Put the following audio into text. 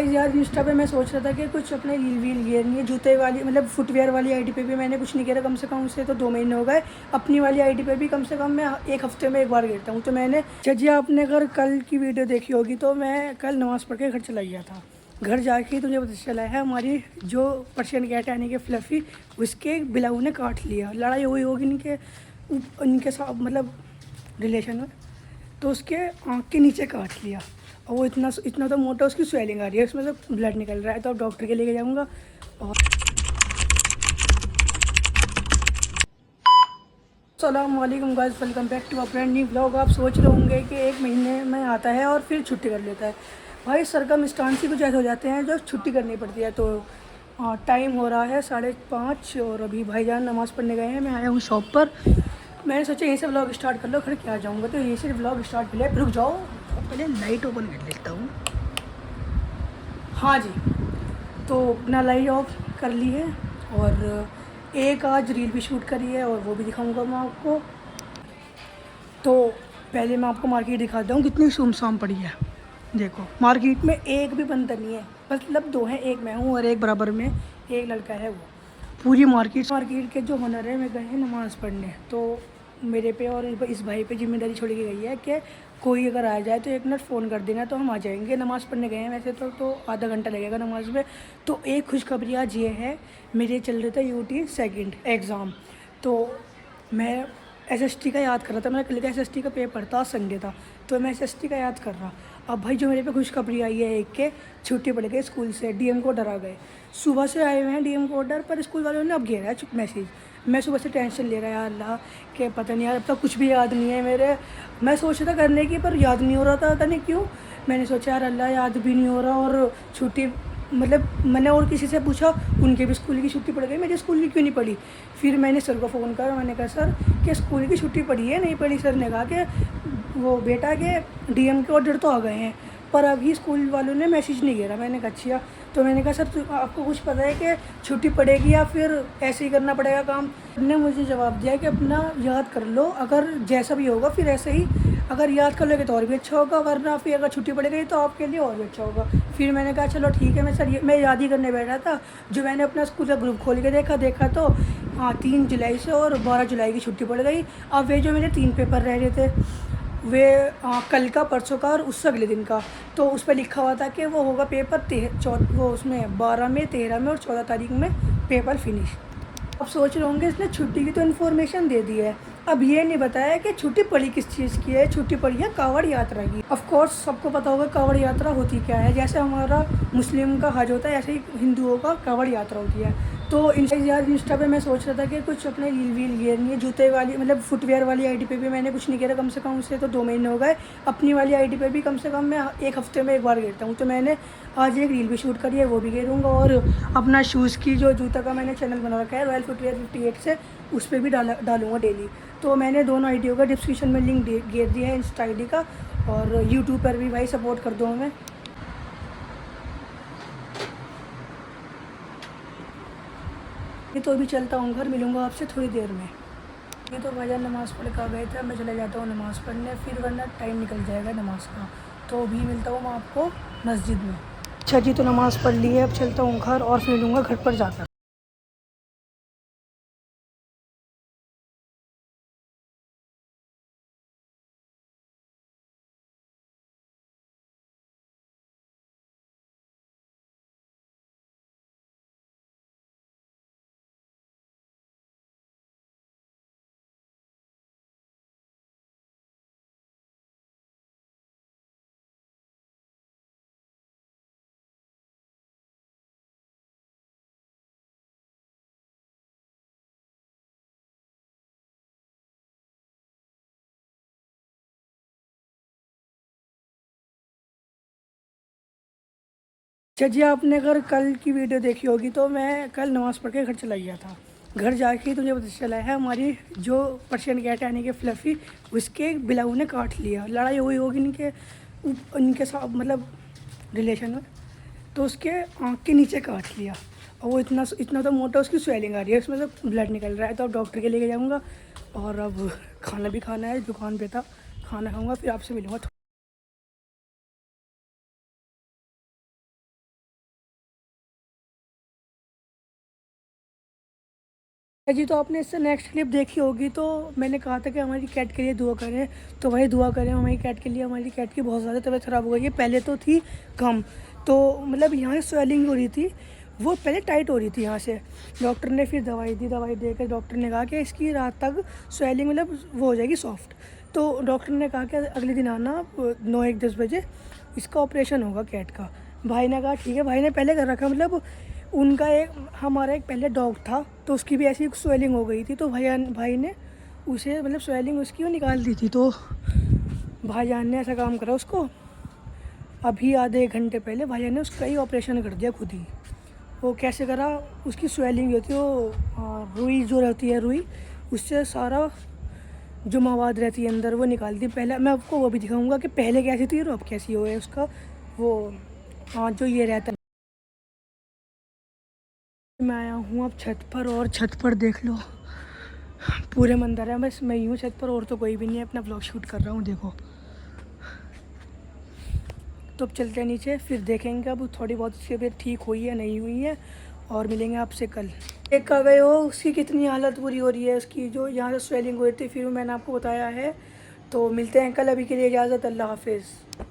यार इंस्टा पे मैं सोच रहा था कि कुछ अपने रील वील गिरनी है जूते वाली, मतलब फुटवेयर वाली आईडी पे भी मैंने कुछ नहीं गिरा कम से कम, उससे तो 2 महीने हो गए। अपनी वाली आईडी पे भी कम से कम मैं एक हफ्ते में एक बार गिरता हूँ। तो मैंने जी आपने अगर कल की वीडियो देखी होगी तो मैं कल नमाज़ पढ़ के घर चला गया था। घर जाके ही तुझे पता चला है हमारी जो पर्शियन कैट यानी कि फ्लफ़ी, उसके बिलाऊ ने काट लिया। लड़ाई हुई होगी इनके साथ, मतलब रिलेशन में, तो उसके आँख के नीचे काट लिया। और वो इतना इतना तो मोटा, उसकी स्वेलिंग आ रही है, उसमें से ब्लड निकल रहा है। तो अब डॉक्टर के लेके जाऊँगा। और अस्सलाम वालेकुम guys, welcome back to a brand new vlog. आप सोच रहे होंगे कि एक महीने में आता है और फिर छुट्टी कर लेता है। भाई सरकमस्टांस ही कुछ ऐसे हो जाते हैं जो छुट्टी करनी पड़ती है। तो टाइम हो रहा है 5:30 और अभी भाईजान नमाज़ पढ़ने गए हैं। मैं आया हूँ शॉप पर। मैंने सोचा यहीं से व्लॉग स्टार्ट कर लो, फिर क्या जाऊँगा, तो यहीं से व्लॉग स्टार्ट कर लिया। रुक जाओ, पहले लाइट ओपन कर लेता हूँ। हाँ जी, तो अपना लाइट ऑफ कर ली है और एक आज रील भी शूट करी है और वो भी दिखाऊंगा मैं आपको। तो पहले मैं आपको मार्केट दिखाता हूँ कितनी सुमसाम पड़ी है। देखो मार्केट में एक भी बंदा नहीं है, मतलब दो हैं, एक मैं हूँ और एक बराबर में एक लड़का है। वो पूरी मार्केट के जो हुनर है, मैं गए हैं नमाज़ पढ़ने, तो मेरे पे और इस भाई पे जिम्मेदारी छोड़ के गई है कि कोई अगर आ जाए तो एक मिनट फ़ोन कर देना तो हम आ जाएंगे। नमाज़ पढ़ने गए हैं वैसे तो आधा घंटा लगेगा नमाज़ में। तो एक खुशखबरी आज ये है, मेरे चल रहे थे यूटी सेकंड एग्ज़ाम। तो मैं एसएसटी का याद कर रहा था, मैंने कल का एसएसटी का पेपर था, संडे था, तो मैं एसएसटी का याद कर रहा। अब भाई जो मेरे पे खुशखबरी आई है एक के छुट्टी पड़ गई स्कूल से, डीएम को डरा गए। सुबह से आए हुए हैं डीएम को ऑर्डर, पर स्कूल वालों ने अब घेरा है मैसेज। मैं सुबह से टेंशन ले रहा यार अल्लाह कि पता नहीं यार, अब तक कुछ भी याद नहीं है मेरे। मैं सोच रहा था करने की, पर याद नहीं हो रहा था, पता नहीं क्यों। मैंने सोचा यार अल्लाह याद भी नहीं हो रहा, और छुट्टी, मतलब मैंने और किसी से पूछा, उनके भी स्कूल की छुट्टी पड़ गई, मेरे स्कूल की क्यों नहीं पड़ी। फिर मैंने सर को फ़ोन करा, मैंने कहा सर कि स्कूल की छुट्टी पड़ी है नहीं पड़ी। सर ने कहा कि वो बेटा के डीएम के ऑर्डर तो आ गए हैं, पर अभी स्कूल वालों ने मैसेज नहीं किया। मैंने कहा अच्छा। तो मैंने कहा सर आपको कुछ पता है कि छुट्टी पड़ेगी या फिर ऐसे ही करना पड़ेगा काम। उन्होंने मुझे जवाब दिया कि अपना याद कर लो, अगर जैसा भी होगा फिर ऐसे ही, अगर याद कर लोगे तो और भी अच्छा होगा, वरना फिर अगर छुट्टी पड़ गई तो आपके लिए और भी अच्छा होगा। फिर मैंने कहा चलो ठीक है। मैं याद ही करने बैठा था, जो मैंने अपना स्कूल का ग्रुप खोल के देखा तो हाँ 3 जुलाई से और 12 जुलाई की छुट्टी पड़ गई। अब वे जो मेरे 3 पेपर रह रहे थे, वे कल का, परसों का और उससे अगले दिन का, तो उस पर लिखा हुआ था कि वो होगा पेपर वो उसमें 12 में, 13 में और 14 तारीख में पेपर फिनिश। अब सोच रहे होंगे इसने छुट्टी की तो इन्फॉर्मेशन दे दी है, अब ये नहीं बताया कि छुट्टी पड़ी किस चीज़ की है। छुट्टी पड़ी है कांवड़ यात्रा की। ऑफ कोर्स सबको पता होगा कांवड़ यात्रा होती क्या है। जैसे हमारा मुस्लिम का हज होता है, ऐसे ही हिंदुओं का कांवड़ यात्रा होती है। तो यार इंस्टा पे मैं सोच रहा था कि कुछ अपने रील वील गिरनी है जूते वाली, मतलब फुटवेयर वाली आईडी पे भी मैंने कुछ नहीं गिरा कम से कम, उससे तो 2 महीने हो गए। अपनी वाली आईडी पे भी कम से कम मैं एक हफ्ते में एक बार गिरता हूँ। तो मैंने आज एक रील भी शूट करी है, वो भी गिरूँगा। और अपना शूज़ की जो जूता का मैंने चैनल बना रखा है रॉयल फुटवेयर 58 से, उस पर भी डालूँगा डेली। तो मैंने दोनों आईडियों का डिस्क्रिप्शन में लिंक घेर दिया है, इंस्टा आईडी का, और यूट्यूब पर भी भाई सपोर्ट कर दो हमें। ये तो अभी चलता हूँ घर, मिलूँगा आपसे थोड़ी देर में। ये तो भाईजान नमाज़ पढ़ कर गए थे, मैं चला जाता हूँ नमाज़ पढ़ने, फिर वरना टाइम निकल जाएगा नमाज़ का। तो अभी मिलता हूँ मैं आपको मस्जिद में। अच्छा जी, तो नमाज़ पढ़ ली है, अब चलता हूँ घर और फिर मिलूँगा घर पर जाकर। अच्छा जी, आपने अगर कल की वीडियो देखी होगी तो मैं कल नमाज़ पढ़ के घर चला गया था। घर जाके ही तुझे पता चला है हमारी जो पर्शियन कैट यानी कि फ्लफ़ी, उसके बिलाऊ ने काट लिया। लड़ाई हुई होगी इनके साथ, मतलब रिलेशन में, तो उसके आँख के नीचे काट लिया। और वो इतना इतना तो मोटा, उसकी स्वेलिंग आ रही है, उसमें से ब्लड निकल रहा है। तो अब डॉक्टर के लेके जाऊँगा और अब खाना भी खाना है, दुकान पे था, खाना खाऊँगा फिर आपसे मिलूँगा। जी तो आपने इससे नेक्स्ट क्लिप देखी होगी, तो मैंने कहा था कि हमारी कैट के लिए दुआ करें, तो वही दुआ करें हमारी कैट के लिए। हमारी कैट की बहुत ज़्यादा तबीयत ख़राब हो गई है। पहले तो थी कम, तो मतलब यहाँ से स्वेलिंग हो रही थी, वो पहले टाइट हो रही थी यहाँ से। डॉक्टर ने फिर दवाई दी, दवाई देकर डॉक्टर ने कहा कि इसकी रात तक स्वेलिंग मतलब वो हो जाएगी सॉफ्ट। तो डॉक्टर ने कहा कि अगले दिन आना 9-10 बजे, इसका ऑपरेशन होगा कैट का। भाई ने कहा ठीक है। भाई ने पहले कर रखा, मतलब उनका एक हमारा एक पहले डॉग था, तो उसकी भी ऐसी स्वेलिंग हो गई थी, तो भाई ने उसे मतलब स्वेलिंग उसकी वो निकाल दी थी। तो भाईजान ने ऐसा काम करा उसको, अभी आधे एक घंटे पहले भाईजान ने उसका ही ऑपरेशन कर दिया खुद ही। वो कैसे करा, उसकी स्वेलिंग जो थी वो रुई जो रहती है, रुई उससे सारा जो मवाद रहती है अंदर वो निकाल दी। पहले मैं आपको वो भी दिखाऊंगा कि पहले कैसी थी और अब कैसी हो है उसका वो जो ये रहता है। मैं आया हूँ अब छत पर, और छत पर देख लो पूरे मंदिर है, बस मैं ही हूँ छत पर, और तो कोई भी नहीं है। अपना ब्लॉग शूट कर रहा हूँ देखो। तो अब चलते हैं नीचे, फिर देखेंगे अब थोड़ी बहुत उसकी तबीयत ठीक हुई है नहीं हुई है, और मिलेंगे आपसे कल। एक कह गए हो उसकी कितनी हालत बुरी हो रही है, उसकी जो यहाँ से स्वेलिंग हुई थी, फिर मैंने आपको बताया है। तो मिलते हैं कल, अभी के लिए इजाज़त, अल्लाह हाफिज़।